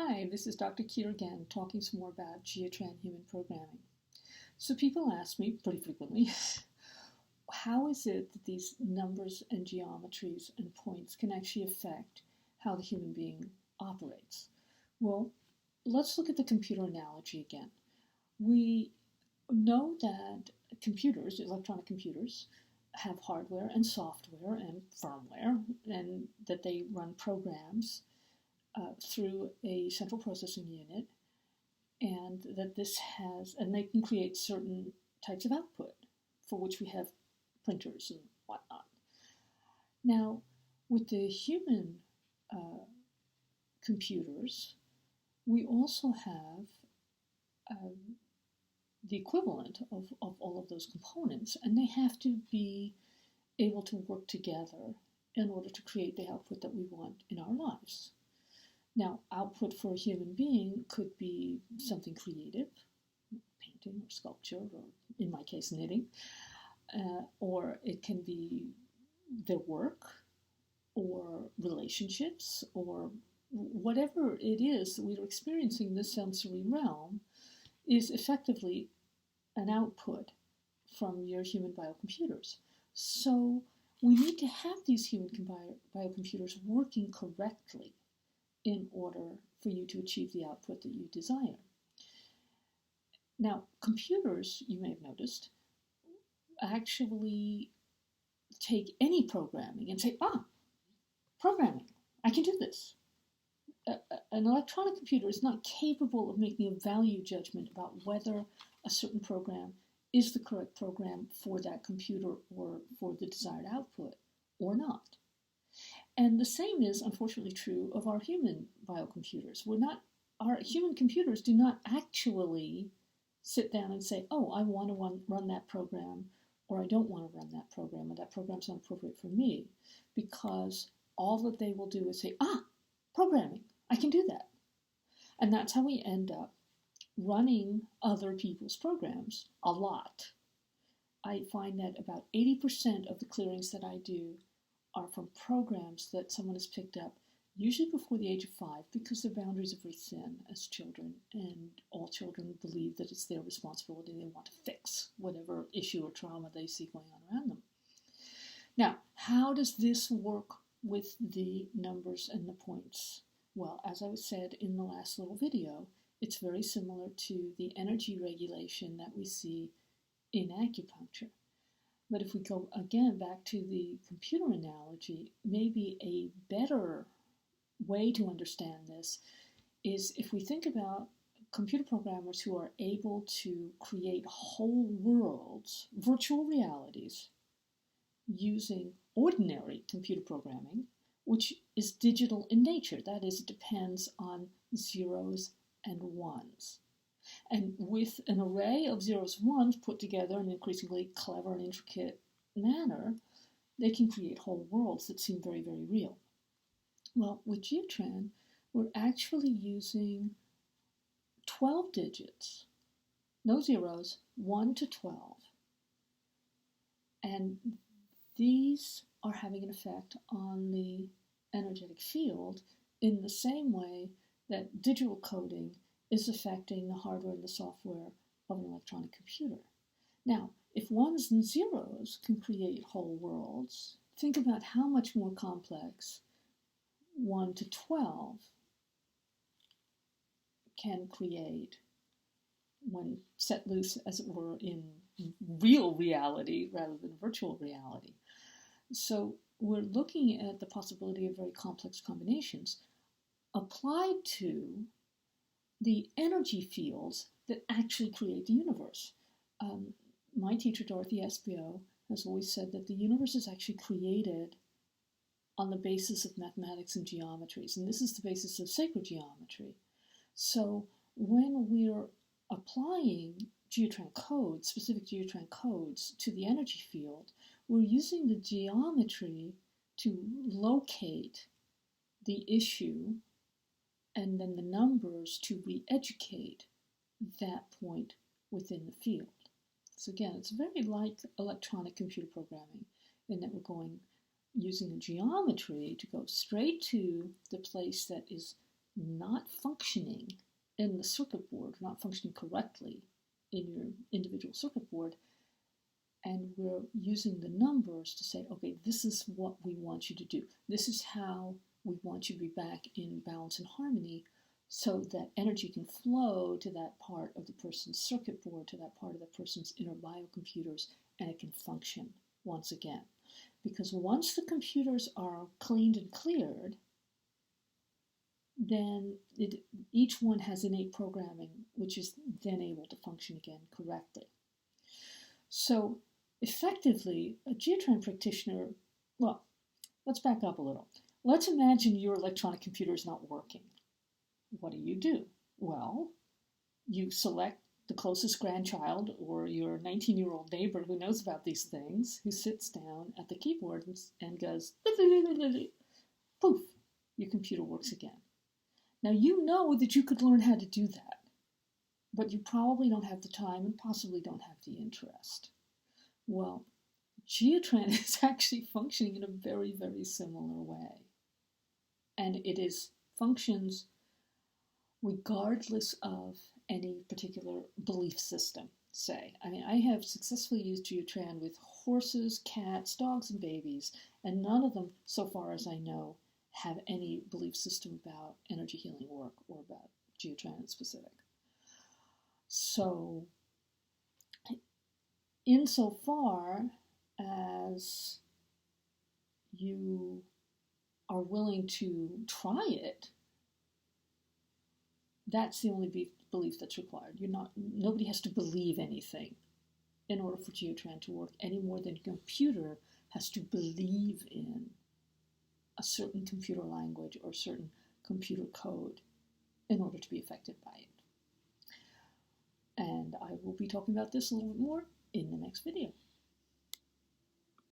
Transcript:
Hi, this is Dr. Kyre again, talking some more about Geotran human programming. So people ask me pretty frequently, how is it that these numbers and geometries and points can actually affect how the human being operates? Well, let's look at the computer analogy again. We know that computers, electronic computers, have hardware and software and firmware, and that they run programs through a central processing unit, and that and they can create certain types of output for which we have printers and whatnot. Now, with the human computers, we also have the equivalent of all of those components, and they have to be able to work together in order to create the output that we want in our lives. Now, output for a human being could be something creative, painting or sculpture, or in my case, knitting, or it can be their work, or relationships, or whatever it is that we're experiencing in the sensory realm is effectively an output from your human biocomputers. So we need to have these human biocomputers working correctly in order for you to achieve the output that you desire. Now, computers, you may have noticed, actually take any programming and say, programming, I can do this. An electronic computer is not capable of making a value judgment about whether a certain program is the correct program for that computer or for the desired output or not. And the same is unfortunately true of our human biocomputers. Our human computers do not actually sit down and say, I want to run that program, or I don't want to run that program, or that program's not appropriate for me, because all that they will do is say, programming, I can do that. And that's how we end up running other people's programs a lot. I find that about 80% of the clearings that I do are from programs that someone has picked up, usually before the age of 5, because their boundaries are very thin as children, and all children believe that it's their responsibility. They want to fix whatever issue or trauma they see going on around them. Now, how does this work with the numbers and the points? Well, as I said in the last little video, it's very similar to the energy regulation that we see in acupuncture. But if we go again back to the computer analogy, maybe a better way to understand this is if we think about computer programmers who are able to create whole worlds, virtual realities, using ordinary computer programming, which is digital in nature. That is, it depends on zeros and ones. And with an array of zeros and ones put together in an increasingly clever and intricate manner, they can create whole worlds that seem very, very real. Well, with Geotran, we're actually using 12 digits, no zeros, 1 to 12. And these are having an effect on the energetic field in the same way that digital coding is affecting the hardware and the software of an electronic computer. Now, if ones and zeros can create whole worlds, think about how much more complex 1 to 12 can create when set loose, as it were, in real reality rather than virtual reality. So we're looking at the possibility of very complex combinations applied to the energy fields that actually create the universe. My teacher, Dorothy Espio, has always said that the universe is actually created on the basis of mathematics and geometries, and this is the basis of sacred geometry. So when we're applying Geotran codes, specific Geotran codes, to the energy field, we're using the geometry to locate the issue and then the numbers to re-educate that point within the field. So again, it's very like electronic computer programming in that we're using a geometry to go straight to the place that is not functioning in the circuit board, not functioning correctly in your individual circuit board, and we're using the numbers to say, okay, this is what we want you to do. This is how we want you to be back in balance and harmony so that energy can flow to that part of the person's circuit board, to that part of the person's inner biocomputers, and it can function once again. Because once the computers are cleaned and cleared, then each one has innate programming, which is then able to function again correctly. So effectively, a Geotran practitioner, well, let's back up a little. Let's imagine your electronic computer is not working. What do? Well, you select the closest grandchild or your 19-year-old neighbor who knows about these things, who sits down at the keyboard and goes, poof, your computer works again. Now you know that you could learn how to do that, but you probably don't have the time and possibly don't have the interest. Well, Geotran is actually functioning in a very, very similar way. And it functions regardless of any particular belief system, say. I mean, I have successfully used Geotran with horses, cats, dogs, and babies, and none of them, so far as I know, have any belief system about energy healing work or about Geotran in specific. So, insofar as you are willing to try it, that's the only belief that's required. Nobody has to believe anything in order for Geotran to work any more than a computer has to believe in a certain computer language or certain computer code in order to be affected by it. And I will be talking about this a little bit more in the next video.